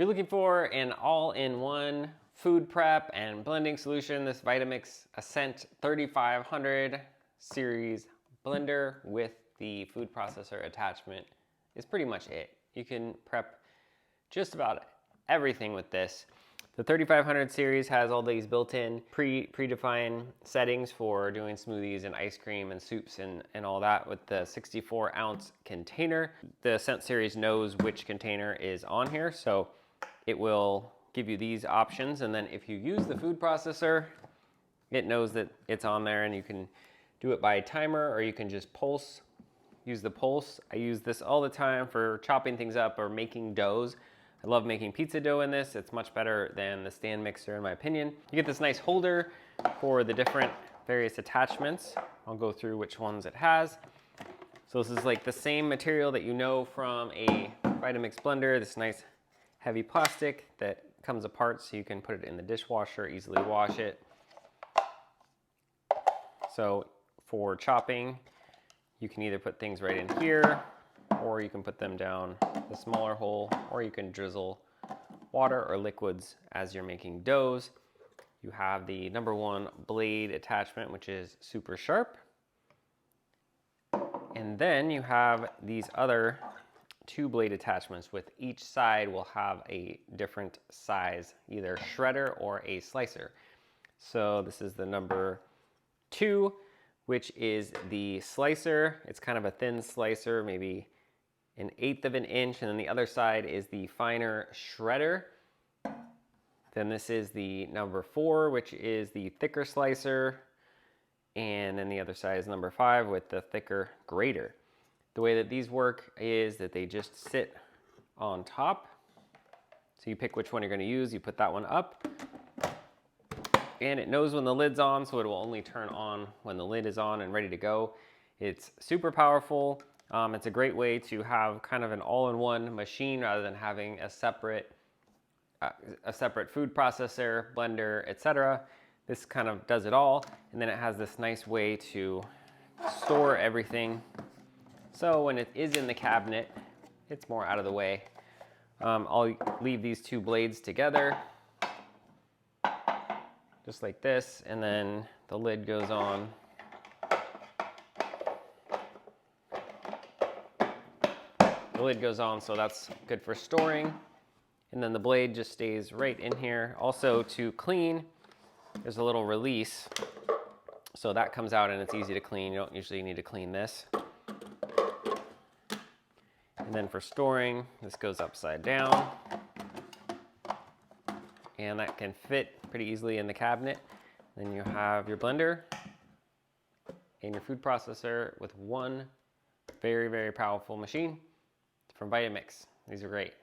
you're looking for an all-in-one food prep and blending solution, this Vitamix Ascent 3500 series blender with the food processor attachment is pretty much it. You can prep just about everything with this. The 3500 series has all these built-in predefined settings for doing smoothies and ice cream and soups and all that with the 64-ounce container. The Ascent series knows which container is on here, so it will give you these options. And then if you use the food processor, it knows that it's on there, and you can do it by timer or you can just pulse. Use the pulse. I use this all the time for chopping things up or making doughs. I love making pizza dough in this. It's much better than the stand mixer in my opinion. You get this nice holder for the different various attachments. I'll go through which ones it has. So this is like the same material that you know from a Vitamix blender, this nice heavy plastic that comes apart so you can put it in the dishwasher, easily wash it. So for chopping, you can either put things right in here, or you can put them down the smaller hole, or you can drizzle water or liquids as you're making doughs. You have the #1 blade attachment, which is super sharp. And then you have these other 2 blade attachments, with each side will have a different size, either shredder or a slicer. So this is the #2, which is the slicer. It's kind of a thin slicer, maybe 1/8 of an inch, and then the other side is the finer shredder. Then this is the #4, which is the thicker slicer, and then the other side is #5 with the thicker grater. The way that these work is that they just sit on top. So you pick which one you're going to use, you put that one up, and it knows when the lid's on, so it will only turn on when the lid is on and ready to go. It's super powerful. It's a great way to have kind of an all-in-one machine rather than having a separate food processor, blender, etc. This kind of does it all, and then it has this nice way to store everything. So when it is in the cabinet, it's more out of the way. I'll leave these 2 blades together, just like this, and then the lid goes on. The lid goes on, so that's good for storing. And then the blade just stays right in here. Also, to clean, there's a little release. So that comes out and it's easy to clean. You don't usually need to clean this. And then for storing, this goes upside down. And that can fit pretty easily in the cabinet. Then you have your blender and your food processor with one very, very powerful machine from Vitamix. These are great.